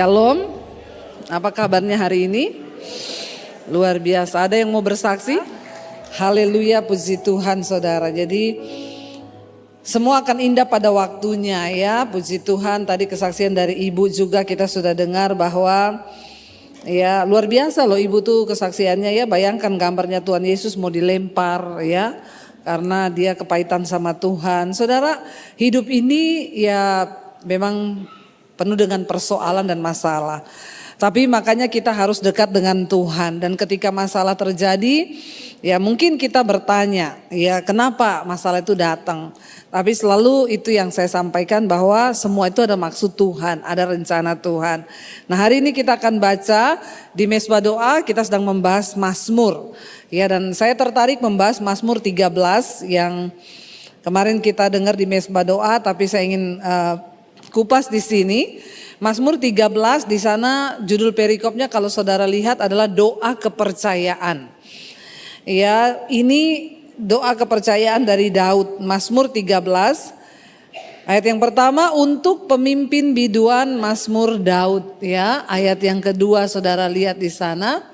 Shalom, apa kabarnya hari ini? Luar biasa, ada yang mau bersaksi? Haleluya, puji Tuhan saudara. Jadi semua akan indah pada waktunya ya, puji Tuhan. Tadi kesaksian dari ibu juga kita sudah dengar bahwa ya luar biasa loh ibu tuh kesaksiannya ya. Bayangkan gambarnya Tuhan Yesus mau dilempar ya, karena dia kepahitan sama Tuhan. Saudara, hidup ini ya memang penuh dengan persoalan dan masalah. Tapi makanya kita harus dekat dengan Tuhan. Dan ketika masalah terjadi, ya mungkin kita bertanya, ya kenapa masalah itu datang. Tapi selalu itu yang saya sampaikan bahwa semua itu ada maksud Tuhan, ada rencana Tuhan. Nah hari ini kita akan baca di Mesbah Doa, kita sedang membahas Mazmur. Ya, dan saya tertarik membahas Mazmur 13 yang kemarin kita dengar di Mesbah Doa, tapi saya ingin kupas di sini. Mazmur 13 di sana judul perikopnya kalau saudara lihat adalah doa kepercayaan. Ya, ini doa kepercayaan dari Daud. Mazmur 13 ayat yang pertama untuk pemimpin biduan Mazmur Daud ya. Ayat yang kedua saudara lihat di sana.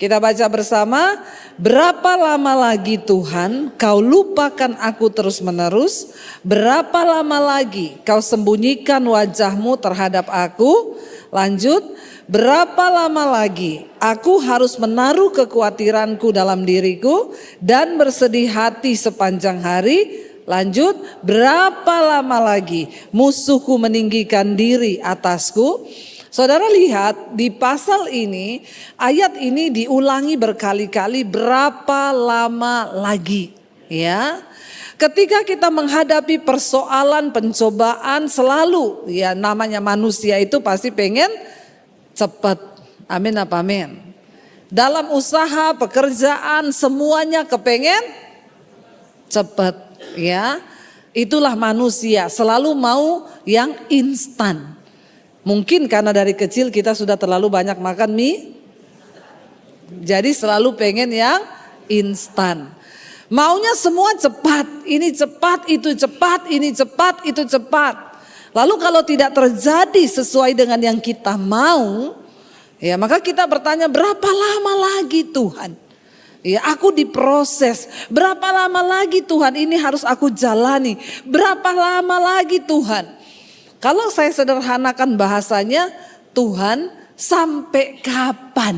Kita baca bersama, berapa lama lagi Tuhan kau lupakan aku terus menerus, berapa lama lagi kau sembunyikan wajahmu terhadap aku, lanjut, berapa lama lagi aku harus menaruh kekhawatiranku dalam diriku dan bersedih hati sepanjang hari, lanjut, berapa lama lagi musuhku meninggikan diri atasku. Saudara lihat di pasal ini, ayat ini diulangi berkali-kali, berapa lama lagi ya. Ketika kita menghadapi persoalan, pencobaan selalu ya namanya manusia itu pasti pengen cepat. Amin apa amin. Dalam usaha, pekerjaan semuanya kepengen cepat ya. Itulah manusia selalu mau yang instan. Mungkin karena dari kecil kita sudah terlalu banyak makan mie, jadi selalu pengen yang instan. Maunya semua cepat, ini cepat, itu cepat, ini cepat, itu cepat. Lalu kalau tidak terjadi sesuai dengan yang kita mau, ya maka kita bertanya berapa lama lagi Tuhan? Ya aku diproses, berapa lama lagi Tuhan ini harus aku jalani, berapa lama lagi Tuhan? Kalau saya sederhanakan bahasanya, Tuhan sampai kapan?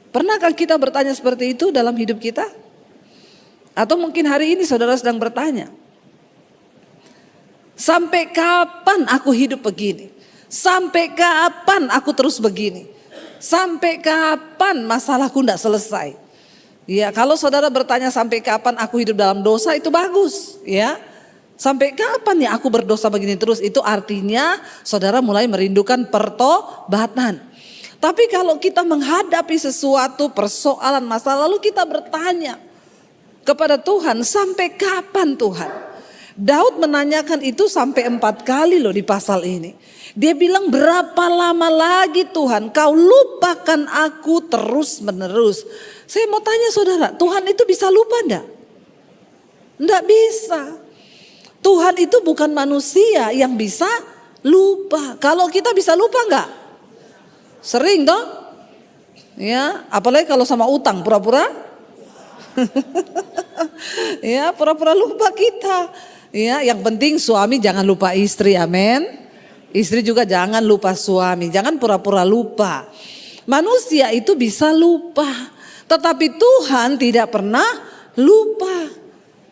Pernahkah kita bertanya seperti itu dalam hidup kita? Atau mungkin hari ini saudara sedang bertanya, sampai kapan aku hidup begini? Sampai kapan aku terus begini? Sampai kapan masalahku tidak selesai? Ya, kalau saudara bertanya sampai kapan aku hidup dalam dosa itu bagus, ya. Sampai kapan ya aku berdosa begini terus? Itu artinya saudara mulai merindukan pertobatan. Tapi kalau kita menghadapi sesuatu persoalan masa lalu kita bertanya kepada Tuhan, sampai kapan Tuhan? Daud menanyakan itu sampai 4 kali loh di pasal ini. Dia bilang berapa lama lagi Tuhan kau lupakan aku terus menerus. Saya mau tanya saudara, Tuhan itu bisa lupa enggak? Enggak bisa. Tuhan itu bukan manusia yang bisa lupa. Kalau kita bisa lupa enggak? Sering dong. Ya, apalagi kalau sama utang pura-pura. Ya, pura-pura lupa kita. Ya, yang penting suami jangan lupa istri, amin. Istri juga jangan lupa suami, jangan pura-pura lupa. Manusia itu bisa lupa, tetapi Tuhan tidak pernah lupa.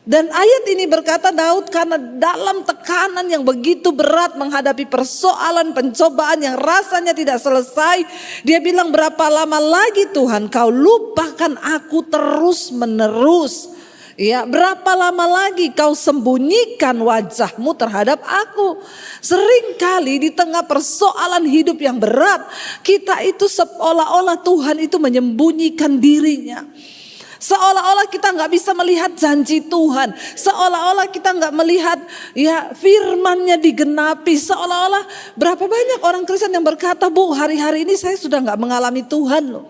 Dan ayat ini berkata Daud karena dalam tekanan yang begitu berat menghadapi persoalan pencobaan yang rasanya tidak selesai. Dia bilang berapa lama lagi Tuhan kau lupakan aku terus menerus. Ya, berapa lama lagi kau sembunyikan wajahmu terhadap aku. Seringkali di tengah persoalan hidup yang berat, kita itu seolah-olah Tuhan itu menyembunyikan dirinya. Seolah-olah kita nggak bisa melihat janji Tuhan, seolah-olah kita nggak melihat ya firman-Nya digenapi, seolah-olah berapa banyak orang Kristen yang berkata, Bu hari-hari ini saya sudah nggak mengalami Tuhan loh,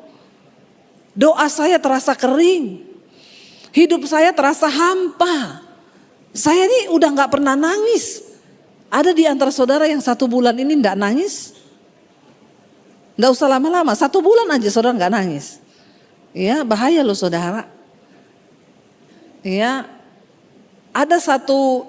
doa saya terasa kering, hidup saya terasa hampa, saya ini udah nggak pernah nangis. Ada di antara saudara yang 1 bulan ini nggak nangis? Nggak usah lama-lama, 1 bulan aja saudara nggak nangis. Ya, bahaya loh saudara. Ya, ada satu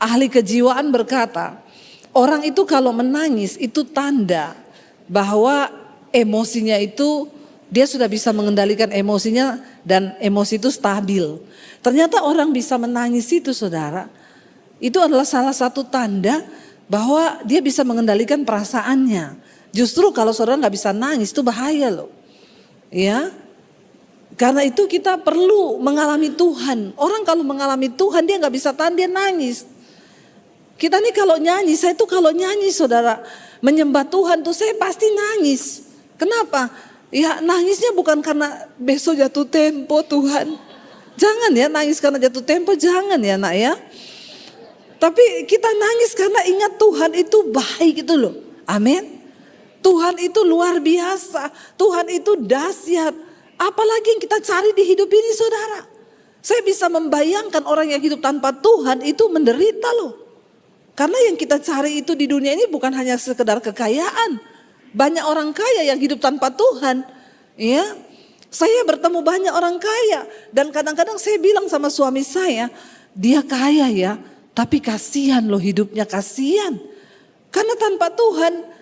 ahli kejiwaan berkata, orang itu kalau menangis itu tanda bahwa emosinya itu dia sudah bisa mengendalikan emosinya dan emosi itu stabil. Ternyata orang bisa menangis itu saudara, itu adalah salah satu tanda bahwa dia bisa mengendalikan perasaannya. Justru kalau saudara nggak bisa nangis itu bahaya loh. Ya, karena itu kita perlu mengalami Tuhan. Orang kalau mengalami Tuhan dia nggak bisa tahan, dia nangis. Kita nih kalau nyanyi, saya tuh kalau nyanyi saudara menyembah Tuhan tuh saya pasti nangis. Kenapa? Ya nangisnya bukan karena besok jatuh tempo Tuhan. Jangan ya nangis karena jatuh tempo, jangan ya nak ya. Tapi kita nangis karena ingat Tuhan itu baik gitu loh. Amin. Tuhan itu luar biasa, Tuhan itu dahsyat. Apalagi yang kita cari di hidup ini saudara. Saya bisa membayangkan orang yang hidup tanpa Tuhan itu menderita loh. Karena yang kita cari itu di dunia ini bukan hanya sekedar kekayaan. Banyak orang kaya yang hidup tanpa Tuhan. Ya, saya bertemu banyak orang kaya. Dan kadang-kadang saya bilang sama suami saya, dia kaya ya, tapi kasihan loh hidupnya, kasihan. Karena tanpa Tuhan,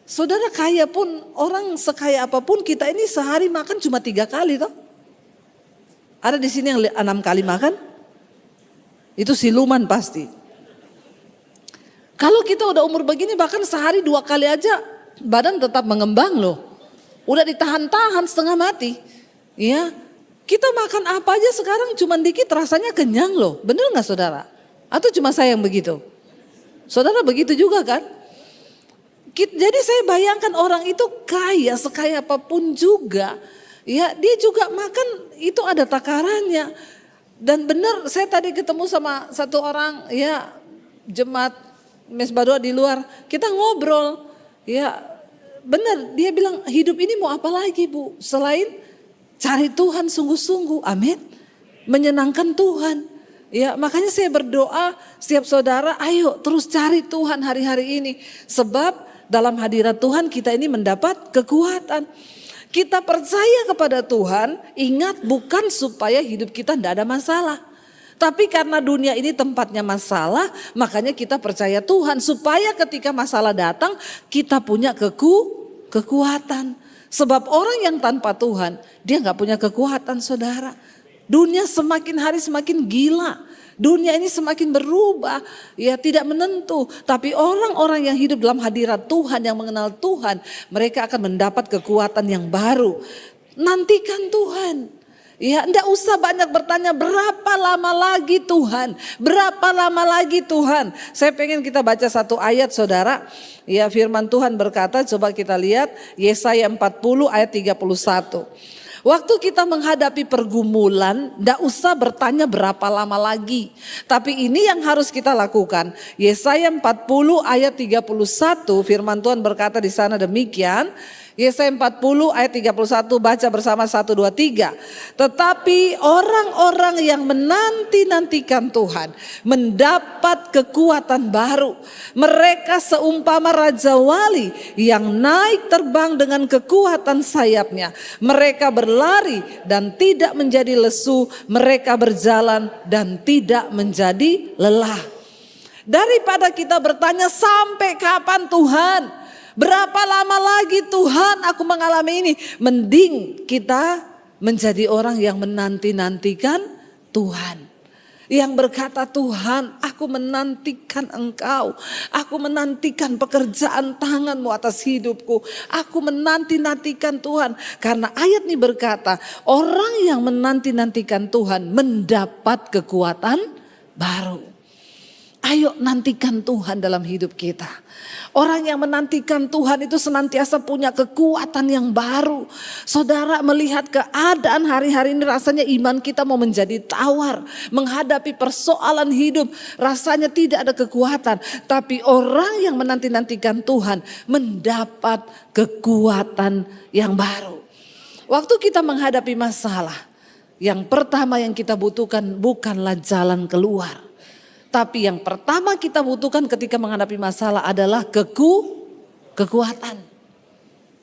saudara kaya pun, orang sekaya apapun kita ini sehari makan cuma 3 kali toh. Ada di sini yang 6 kali makan? Itu siluman pasti. Kalau kita udah umur begini bahkan sehari 2 kali aja badan tetap mengembang loh. Udah ditahan-tahan setengah mati. Ya, kita makan apa aja sekarang cuma dikit rasanya kenyang loh. Bener gak saudara? Atau cuma saya yang begitu? Saudara begitu juga kan? Jadi saya bayangkan orang itu kaya, sekaya apapun juga. Ya, dia juga makan itu ada takarannya. Dan benar saya tadi ketemu sama satu orang ya jemaat Mesbah Doa di luar, kita ngobrol, ya benar dia bilang hidup ini mau apa lagi Bu, selain cari Tuhan sungguh-sungguh, amin, menyenangkan Tuhan. Ya makanya saya berdoa setiap saudara, ayo terus cari Tuhan hari-hari ini, sebab dalam hadirat Tuhan kita ini mendapat kekuatan. Kita percaya kepada Tuhan, ingat bukan supaya hidup kita tidak ada masalah. Tapi karena dunia ini tempatnya masalah, makanya kita percaya Tuhan. Supaya ketika masalah datang, kita punya kekuatan. Sebab orang yang tanpa Tuhan, dia gak punya kekuatan saudara. Dunia semakin hari semakin gila. Dunia ini semakin berubah, ya tidak menentu. Tapi orang-orang yang hidup dalam hadirat Tuhan, yang mengenal Tuhan, mereka akan mendapat kekuatan yang baru. Nantikan Tuhan. Ya, enggak usah banyak bertanya berapa lama lagi Tuhan, berapa lama lagi Tuhan. Saya pengen kita baca satu ayat saudara. Ya firman Tuhan berkata, coba kita lihat Yesaya 40 ayat 31. Waktu kita menghadapi pergumulan, enggak usah bertanya berapa lama lagi. Tapi ini yang harus kita lakukan. Yesaya 40 ayat 31 firman Tuhan berkata di sana demikian. Yesaya 40 ayat 31 baca bersama 1, 2, 3. Tetapi orang-orang yang menanti-nantikan Tuhan mendapat kekuatan baru. Mereka seumpama Raja Wali yang naik terbang dengan kekuatan sayapnya. Mereka berlari dan tidak menjadi lesu. Mereka berjalan dan tidak menjadi lelah. Daripada kita bertanya sampai kapan Tuhan? Berapa lama lagi Tuhan aku mengalami ini? Mending kita menjadi orang yang menanti-nantikan Tuhan. Yang berkata Tuhan aku menantikan Engkau. Aku menantikan pekerjaan tangan-Mu atas hidupku. Aku menanti-nantikan Tuhan. Karena ayat ini berkata orang yang menanti-nantikan Tuhan mendapat kekuatan baru. Ayo nantikan Tuhan dalam hidup kita. Orang yang menantikan Tuhan itu senantiasa punya kekuatan yang baru. Saudara melihat keadaan hari-hari ini rasanya iman kita mau menjadi tawar. Menghadapi persoalan hidup rasanya tidak ada kekuatan. Tapi orang yang menanti-nantikan Tuhan mendapat kekuatan yang baru. Waktu kita menghadapi masalah, yang pertama yang kita butuhkan bukanlah jalan keluar. Tapi yang pertama kita butuhkan ketika menghadapi masalah adalah kekuatan.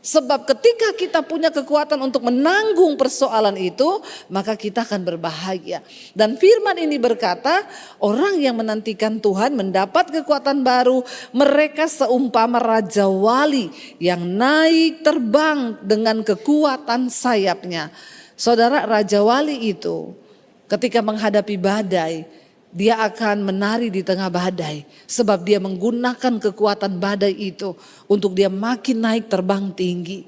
Sebab ketika kita punya kekuatan untuk menanggung persoalan itu, maka kita akan berbahagia. Dan firman ini berkata, orang yang menantikan Tuhan mendapat kekuatan baru. Mereka seumpama raja wali yang naik terbang dengan kekuatan sayapnya. Saudara, raja wali itu ketika menghadapi badai, dia akan menari di tengah badai. Sebab dia menggunakan kekuatan badai itu untuk dia makin naik terbang tinggi.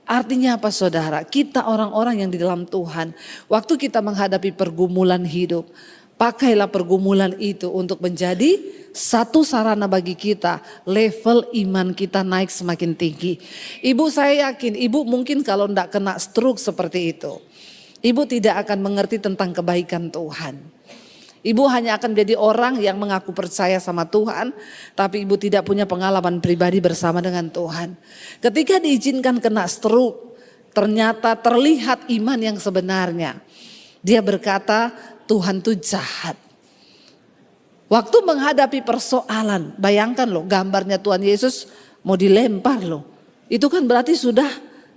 Artinya apa saudara? Kita orang-orang yang di dalam Tuhan, waktu kita menghadapi pergumulan hidup, pakailah pergumulan itu untuk menjadi satu sarana bagi kita, level iman kita naik semakin tinggi. Ibu, saya yakin ibu mungkin kalau tidak kena stroke seperti itu, ibu tidak akan mengerti tentang kebaikan Tuhan. Ibu hanya akan menjadi orang yang mengaku percaya sama Tuhan, tapi ibu tidak punya pengalaman pribadi bersama dengan Tuhan. Ketika diizinkan kena stroke, ternyata terlihat iman yang sebenarnya. Dia berkata, Tuhan tuh jahat. Waktu menghadapi persoalan, bayangkan loh, gambarnya Tuhan Yesus mau dilempar loh. Itu kan berarti sudah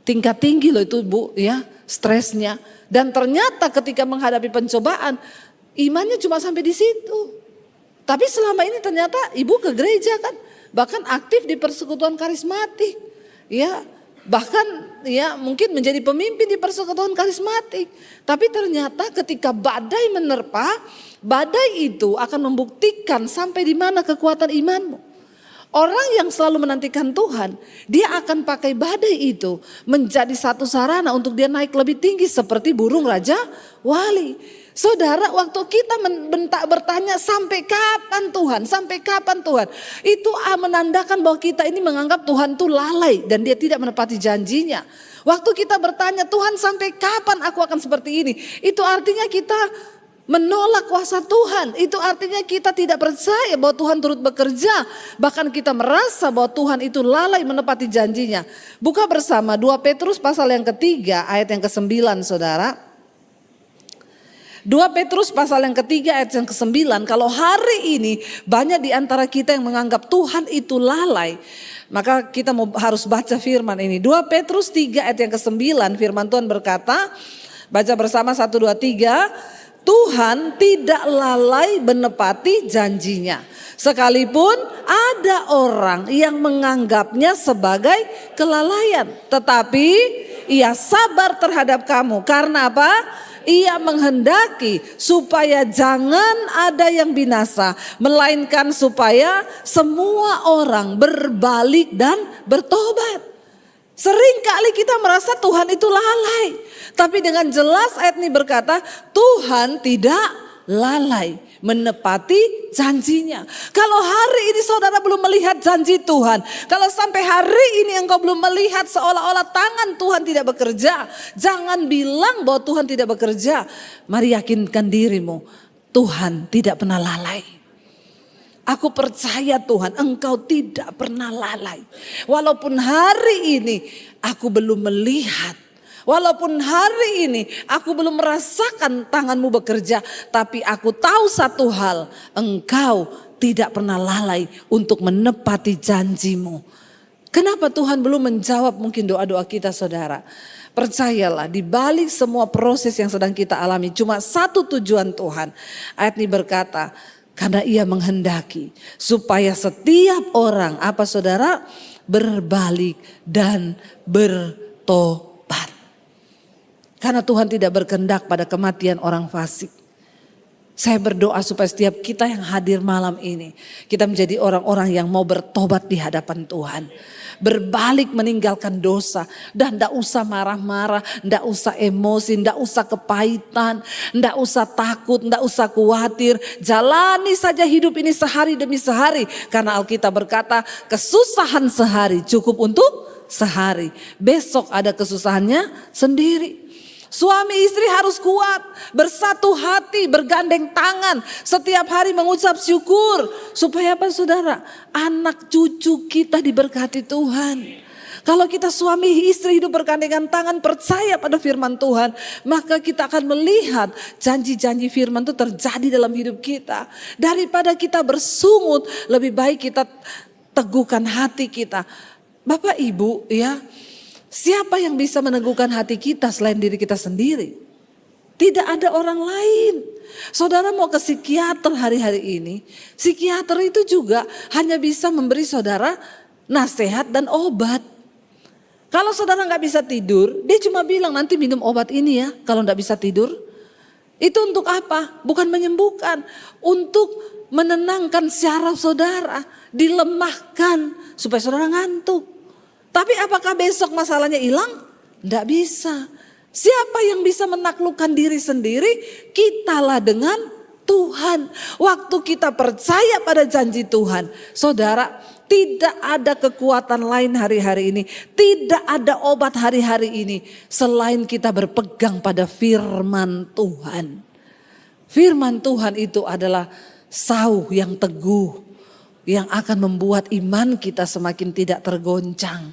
tingkat tinggi loh itu Bu, ya, stresnya. Dan ternyata ketika menghadapi pencobaan, imannya cuma sampai di situ. Tapi selama ini ternyata ibu ke gereja kan, bahkan aktif di persekutuan karismatik. Ya, bahkan ya mungkin menjadi pemimpin di persekutuan karismatik. Tapi ternyata ketika badai menerpa, badai itu akan membuktikan sampai di mana kekuatan imanmu. Orang yang selalu menantikan Tuhan, dia akan pakai badai itu menjadi satu sarana untuk dia naik lebih tinggi seperti burung raja wali. Saudara, waktu kita bertanya sampai kapan Tuhan, sampai kapan Tuhan, itu menandakan bahwa kita ini menganggap Tuhan itu lalai dan dia tidak menepati janjinya. Waktu kita bertanya Tuhan sampai kapan aku akan seperti ini, itu artinya kita menolak kuasa Tuhan. Itu artinya kita tidak percaya bahwa Tuhan turut bekerja. Bahkan kita merasa bahwa Tuhan itu lalai menepati janjinya. Buka bersama 2 Petrus pasal yang ketiga ayat yang ke-9 saudara. 2 Petrus pasal yang ketiga ayat yang ke-9. Kalau hari ini banyak di antara kita yang menganggap Tuhan itu lalai, maka kita harus baca firman ini. 2 Petrus 3 ayat yang ke-9, firman Tuhan berkata, baca bersama 1, 2, 3. Tuhan tidak lalai menepati janjinya. Sekalipun ada orang yang menganggapnya sebagai kelalaian, tetapi ia sabar terhadap kamu. Karena apa? Ia menghendaki supaya jangan ada yang binasa, melainkan supaya semua orang berbalik dan bertobat. Seringkali kita merasa Tuhan itu lalai, tapi dengan jelas ayat ini berkata Tuhan tidak lalai menepati janjinya. Kalau hari ini saudara belum melihat janji Tuhan, kalau sampai hari ini engkau belum melihat seolah-olah tangan Tuhan tidak bekerja, jangan bilang bahwa Tuhan tidak bekerja. Mari yakinkan dirimu, Tuhan tidak pernah lalai. Aku percaya Tuhan, engkau tidak pernah lalai. Walaupun hari ini aku belum melihat, walaupun hari ini aku belum merasakan tanganmu bekerja, tapi aku tahu satu hal, engkau tidak pernah lalai untuk menepati janjimu. Kenapa Tuhan belum menjawab mungkin doa-doa kita saudara? Percayalah, di balik semua proses yang sedang kita alami cuma satu tujuan Tuhan. Ayat ini berkata, karena ia menghendaki supaya setiap orang, apa saudara? Berbalik dan bertobat. Karena Tuhan tidak berkehendak pada kematian orang fasik. Saya berdoa supaya setiap kita yang hadir malam ini, kita menjadi orang-orang yang mau bertobat di hadapan Tuhan. Berbalik meninggalkan dosa. Dan tidak usah marah-marah, tidak usah emosi, tidak usah kepahitan, tidak usah takut, tidak usah khawatir. Jalani saja hidup ini sehari demi sehari. Karena Alkitab berkata kesusahan sehari cukup untuk sehari. Besok ada kesusahannya sendiri. Suami istri harus kuat, bersatu hati, bergandeng tangan, setiap hari mengucap syukur. Supaya apa saudara? Anak cucu kita diberkati Tuhan. Kalau kita suami istri hidup bergandengan tangan, percaya pada firman Tuhan, maka kita akan melihat janji-janji firman itu terjadi dalam hidup kita. Daripada kita bersungut, lebih baik kita teguhkan hati kita. Bapak Ibu ya, Siapa yang bisa meneguhkan hati kita selain diri kita sendiri? Tidak ada orang lain. Saudara mau ke psikiater hari-hari ini, psikiater itu juga hanya bisa memberi saudara nasihat dan obat. Kalau saudara nggak bisa tidur, dia cuma bilang nanti minum obat ini ya kalau nggak bisa tidur. Itu untuk apa? Bukan menyembuhkan, untuk menenangkan syaraf saudara, dilemahkan supaya saudara ngantuk. Tapi apakah besok masalahnya hilang? Tidak bisa. Siapa yang bisa menaklukkan diri sendiri? Kitalah dengan Tuhan. Waktu kita percaya pada janji Tuhan, saudara, tidak ada kekuatan lain hari-hari ini. Tidak ada obat hari-hari ini selain kita berpegang pada firman Tuhan. Firman Tuhan itu adalah sauh yang teguh, yang akan membuat iman kita semakin tidak tergoncang.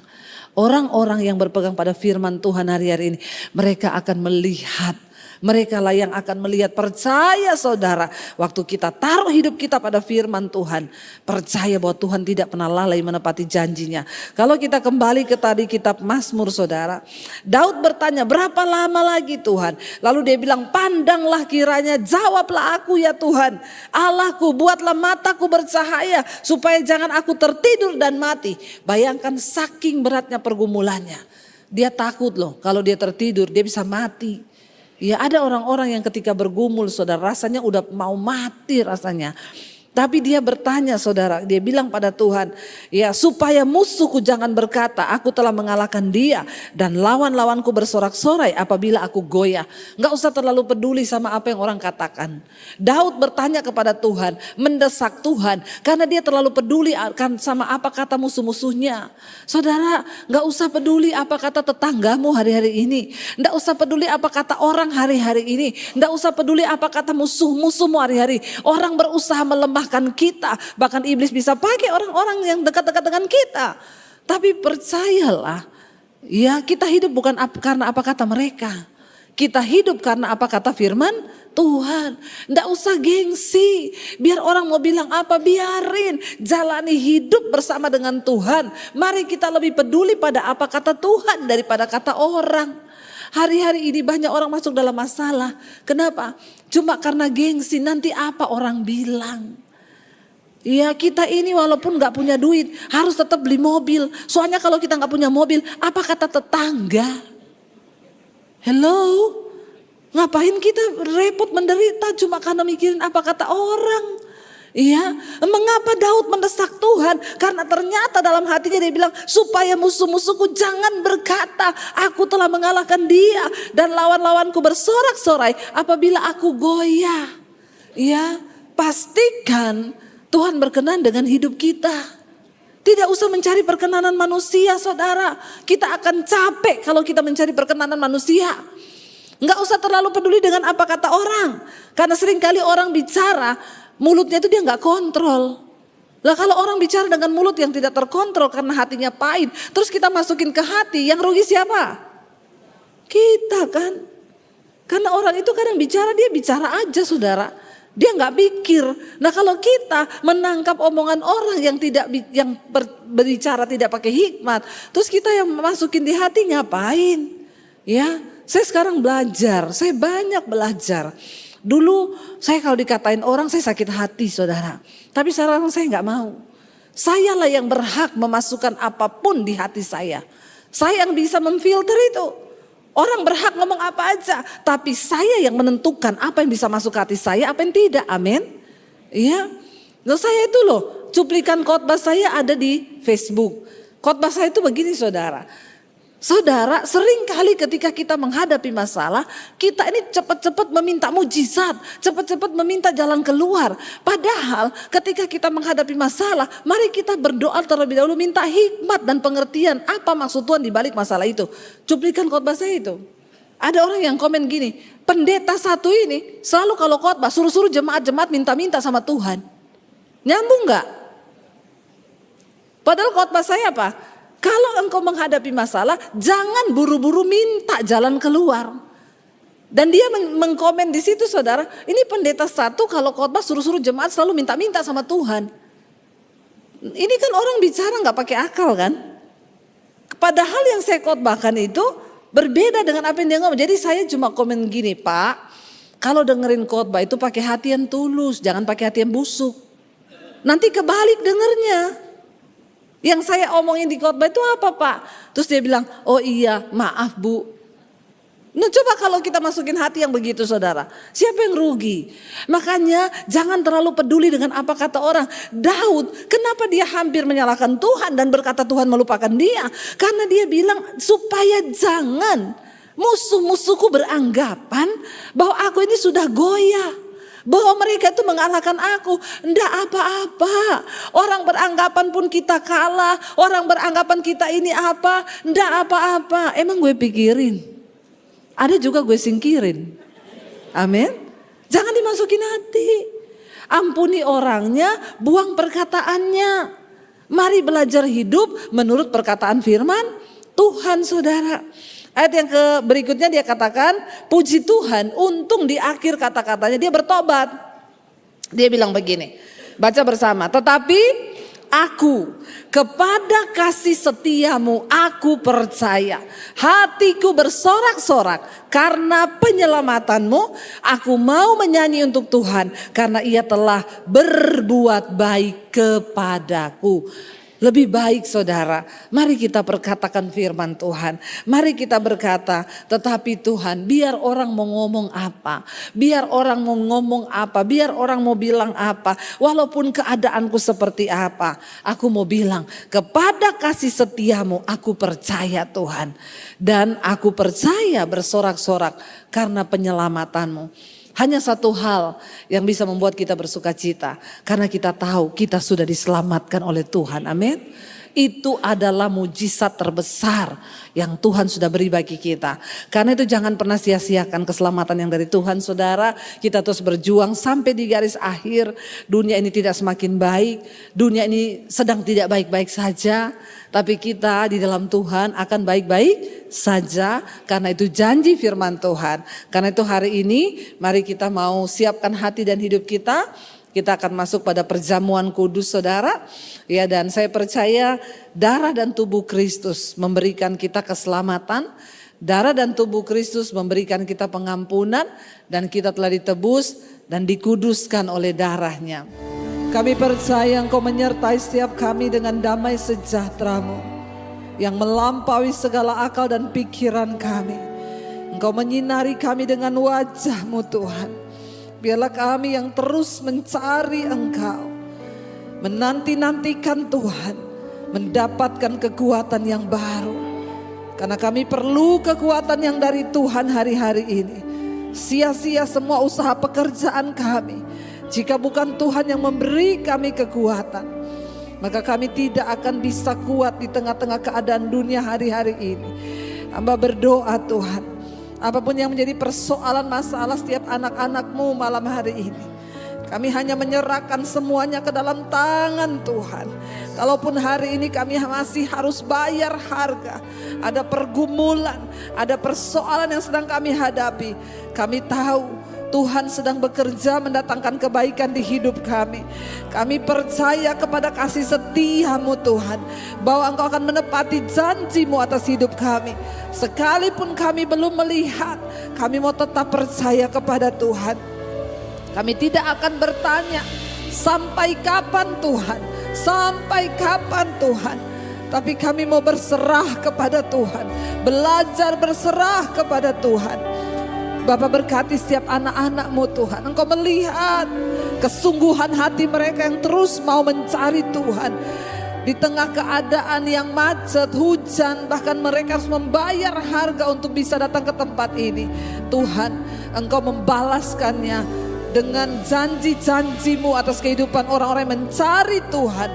Orang-orang yang berpegang pada firman Tuhan hari-hari ini, mereka akan melihat. Mereka lah yang akan melihat. Percaya saudara, waktu kita taruh hidup kita pada firman Tuhan, percaya bahwa Tuhan tidak pernah lalai menepati janjinya. Kalau kita kembali ke tadi kitab Mazmur saudara, Daud bertanya, berapa lama lagi Tuhan? Lalu dia bilang, pandanglah kiranya, jawablah aku ya Tuhan. Allahku, buatlah mataku bercahaya supaya jangan aku tertidur dan mati. Bayangkan saking beratnya pergumulannya. Dia takut loh, kalau dia tertidur dia bisa mati. Ya ada orang-orang yang ketika bergumul saudara rasanya udah mau mati rasanya. Tapi dia bertanya saudara, dia bilang pada Tuhan, ya supaya musuhku jangan berkata aku telah mengalahkan dia dan lawan-lawanku bersorak-sorai apabila aku goyah. Enggak usah terlalu peduli sama apa yang orang katakan. Daud bertanya kepada Tuhan, mendesak Tuhan karena dia terlalu peduli akan sama apa kata musuh-musuhnya. Saudara, enggak usah peduli apa kata tetanggamu hari-hari ini. Enggak usah peduli apa kata orang hari-hari ini. Enggak usah peduli apa kata musuh-musuhmu hari-hari. Orang berusaha melemah kita, bahkan iblis bisa pakai orang-orang yang dekat-dekat dengan kita. Tapi percayalah, ya kita hidup bukan karena apa kata mereka. Kita hidup karena apa kata firman Tuhan. Nggak usah gengsi, biar orang mau bilang apa, biarin. Jalani hidup bersama dengan Tuhan. Mari kita lebih peduli pada apa kata Tuhan daripada kata orang. Hari-hari ini banyak orang masuk dalam masalah. Kenapa? Cuma karena gengsi, nanti apa orang bilang. Ya kita ini walaupun gak punya duit harus tetap beli mobil. Soalnya kalau kita gak punya mobil, apa kata tetangga? Hello? Ngapain kita repot menderita cuma karena mikirin apa kata orang? Iya, mengapa Daud mendesak Tuhan? Karena ternyata dalam hatinya dia bilang, supaya musuh-musuhku jangan berkata aku telah mengalahkan dia dan lawan-lawanku bersorak-sorai apabila aku goyah. Ya, pastikan Tuhan berkenan dengan hidup kita. Tidak usah mencari perkenanan manusia saudara. Kita akan capek kalau kita mencari perkenanan manusia. Enggak usah terlalu peduli dengan apa kata orang. Karena seringkali orang bicara, mulutnya itu dia enggak kontrol. Lah kalau orang bicara dengan mulut yang tidak terkontrol karena hatinya pahit. Terus kita masukin ke hati, yang rugi siapa? Kita kan. Karena orang itu kadang bicara, dia bicara aja saudara. Dia nggak pikir. Nah kalau kita menangkap omongan orang yang berbicara tidak pakai hikmat, terus kita yang masukin di hati ngapain? Ya, saya sekarang belajar, saya banyak belajar. Dulu saya kalau dikatain orang saya sakit hati saudara, tapi sekarang saya nggak mau. Sayalah yang berhak memasukkan apapun di hati saya. Saya yang bisa memfilter itu. Orang berhak ngomong apa aja, tapi saya yang menentukan apa yang bisa masuk ke hati saya, apa yang tidak. Amin. Iya. Loh saya itu loh, cuplikan khotbah saya ada di Facebook. Khotbah saya itu begini saudara. Saudara, sering kali ketika kita menghadapi masalah, kita ini cepat-cepat meminta mujizat, cepat-cepat meminta jalan keluar. Padahal ketika kita menghadapi masalah, mari kita berdoa terlebih dahulu, minta hikmat dan pengertian apa maksud Tuhan di balik masalah itu. Cuplikan khotbah saya itu. Ada orang yang komen gini, pendeta satu ini selalu kalau khotbah suruh-suruh jemaat-jemaat minta-minta sama Tuhan. Nyambung gak? Padahal khotbah saya apa? Kalau engkau menghadapi masalah, jangan buru-buru minta jalan keluar. Dan dia mengkomen di situ saudara, ini pendeta satu kalau khotbah suruh-suruh jemaat selalu minta-minta sama Tuhan. Ini kan orang bicara nggak pakai akal kan? Padahal yang saya khotbahkan itu berbeda dengan apa yang dia ngomong. Jadi saya cuma komen gini, Pak, kalau dengerin khotbah itu pakai hati yang tulus, jangan pakai hati yang busuk. Nanti kebalik dengernya. Yang saya omongin di khotbah itu apa, Pak? Terus dia bilang, oh iya, maaf Bu. Nah coba kalau kita masukin hati yang begitu saudara, siapa yang rugi? Makanya jangan terlalu peduli dengan apa kata orang. Daud, kenapa dia hampir menyalahkan Tuhan dan berkata Tuhan melupakan dia? Karena dia bilang supaya jangan musuh-musuhku beranggapan bahwa aku ini sudah goyah. Bahwa mereka itu mengalahkan aku. Enggak apa-apa. Orang beranggapan pun kita kalah. Orang beranggapan kita ini apa. Enggak apa-apa. Emang gue pikirin. Ada juga gue singkirin. Amin. Jangan dimasukin hati. Ampuni orangnya, buang perkataannya. Mari belajar hidup menurut perkataan firman Tuhan saudara. Ayat yang berikutnya dia katakan, puji Tuhan, untung di akhir kata-katanya dia bertobat. Dia bilang begini, baca bersama. Tetapi aku kepada kasih setiamu aku percaya. Hatiku bersorak-sorak karena penyelamatanmu. Aku mau menyanyi untuk Tuhan karena ia telah berbuat baik kepadaku. Lebih baik saudara, mari kita perkatakan firman Tuhan. Mari kita berkata, tetapi Tuhan biar orang mau ngomong apa. Biar orang mau ngomong apa, biar orang mau bilang apa. Walaupun keadaanku seperti apa. Aku mau bilang, kepada kasih setiamu aku percaya Tuhan. Dan aku percaya bersorak-sorak karena penyelamatanmu. Hanya satu hal yang bisa membuat kita bersuka cita. Karena kita tahu kita sudah diselamatkan oleh Tuhan. Amin. Itu adalah mujizat terbesar yang Tuhan sudah beri bagi kita. Karena itu jangan pernah sia-siakan keselamatan yang dari Tuhan saudara. Kita terus berjuang sampai di garis akhir. Dunia ini tidak semakin baik. Dunia ini sedang tidak baik-baik saja. Tapi kita di dalam Tuhan akan baik-baik saja. Karena itu janji firman Tuhan. Karena itu hari ini mari kita mau siapkan hati dan hidup kita. Kita akan masuk pada perjamuan kudus saudara. Ya, dan saya percaya darah dan tubuh Kristus memberikan kita keselamatan. Darah dan tubuh Kristus memberikan kita pengampunan. Dan kita telah ditebus dan dikuduskan oleh darahnya. Kami percaya Engkau menyertai setiap kami dengan damai sejahtera-Mu yang melampaui segala akal dan pikiran kami. Engkau menyinari kami dengan wajah-Mu Tuhan. Biarlah kami yang terus mencari Engkau, menanti-nantikan Tuhan, mendapatkan kekuatan yang baru. Karena kami perlu kekuatan yang dari Tuhan hari-hari ini. Sia-sia semua usaha pekerjaan kami. Jika bukan Tuhan yang memberi kami kekuatan, maka kami tidak akan bisa kuat di tengah-tengah keadaan dunia hari-hari ini. Hamba berdoa Tuhan, apapun yang menjadi persoalan masalah setiap anak-anak-Mu malam hari ini, kami hanya menyerahkan semuanya ke dalam tangan Tuhan. Kalaupun hari ini kami masih harus bayar harga, ada pergumulan, ada persoalan yang sedang kami hadapi, kami tahu Tuhan sedang bekerja mendatangkan kebaikan di hidup kami. Kami percaya kepada kasih setia-Mu Tuhan, bahwa Engkau akan menepati janji-Mu atas hidup kami. Sekalipun kami belum melihat, kami mau tetap percaya kepada Tuhan. Kami tidak akan bertanya sampai kapan Tuhan, sampai kapan Tuhan. Tapi kami mau berserah kepada Tuhan, belajar berserah kepada Tuhan. Bapak berkati setiap anak-anak-Mu Tuhan. Engkau melihat kesungguhan hati mereka yang terus mau mencari Tuhan. Di tengah keadaan yang macet, hujan, bahkan mereka harus membayar harga untuk bisa datang ke tempat ini. Tuhan, Engkau membalaskannya dengan janji-janji-Mu atas kehidupan orang-orang yang mencari Tuhan.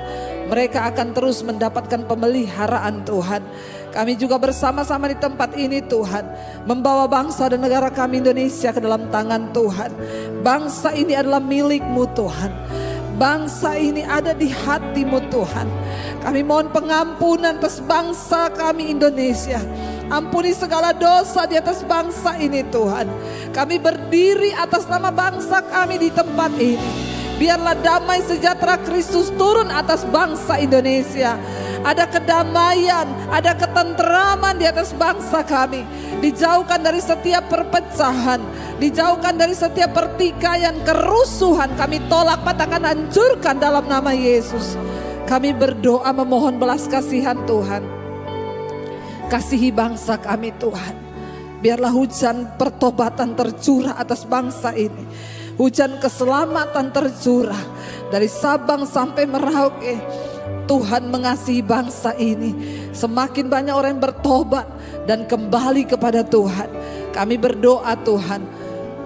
Mereka akan terus mendapatkan pemeliharaan Tuhan. Kami juga bersama-sama di tempat ini Tuhan, membawa bangsa dan negara kami Indonesia ke dalam tangan Tuhan. Bangsa ini adalah milik-Mu Tuhan. Bangsa ini ada di hati-Mu Tuhan. Kami mohon pengampunan atas bangsa kami Indonesia. Ampuni segala dosa di atas bangsa ini Tuhan. Kami berdiri atas nama bangsa kami di tempat ini. Biarlah damai sejahtera Kristus turun atas bangsa Indonesia. ada kedamaian, ada ketenteraman di atas bangsa kami. Dijauhkan dari setiap perpecahan, dijauhkan dari setiap pertikaian, kerusuhan. Kami tolak, patahkan, hancurkan dalam nama Yesus. Kami berdoa memohon belas kasihan Tuhan. Kasihi bangsa kami Tuhan. Biarlah hujan pertobatan tercurah atas bangsa ini. Hujan keselamatan tercurah dari Sabang sampai Merauke. Tuhan mengasihi bangsa ini. Semakin banyak orang yang bertobat dan kembali kepada Tuhan. Kami berdoa Tuhan,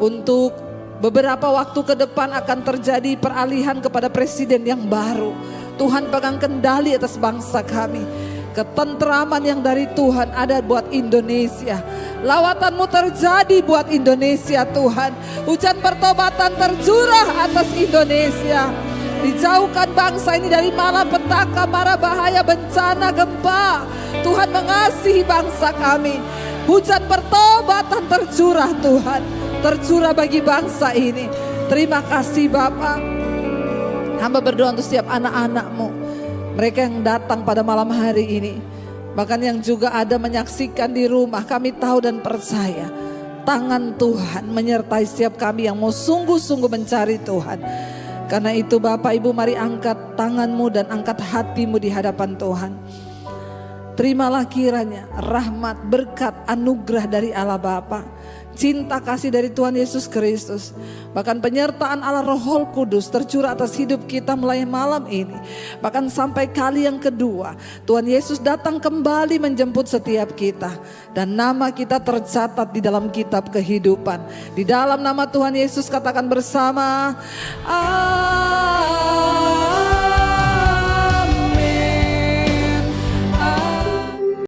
untuk beberapa waktu ke depan akan terjadi peralihan kepada presiden yang baru. Tuhan pegang kendali atas bangsa kami. Ketenteraman yang dari Tuhan ada buat Indonesia. Lawatan-Mu terjadi buat Indonesia Tuhan. Hujan pertobatan tercurah atas Indonesia. Dijauhkan bangsa ini dari malapetaka, mara bahaya, bencana, gempa. Tuhan mengasihi bangsa kami. Hujan pertobatan tercurah Tuhan. Tercurah bagi bangsa ini. Terima kasih Bapa. Hamba berdoa untuk setiap anak-anak-Mu. Mereka yang datang pada malam hari ini, bahkan yang juga ada menyaksikan di rumah, kami tahu dan percaya tangan Tuhan menyertai setiap kami yang mau sungguh-sungguh mencari Tuhan. Karena itu Bapak Ibu, mari angkat tangan-Mu dan angkat hati-Mu di hadapan Tuhan. Terimalah kiranya rahmat, berkat, anugerah dari Allah Bapa, cinta kasih dari Tuhan Yesus Kristus, bahkan penyertaan Allah Roh Kudus tercurah atas hidup kita mulai malam ini. Bahkan sampai kali yang kedua Tuhan Yesus datang kembali menjemput setiap kita, dan nama kita tercatat di dalam kitab kehidupan. Di dalam nama Tuhan Yesus katakan bersama,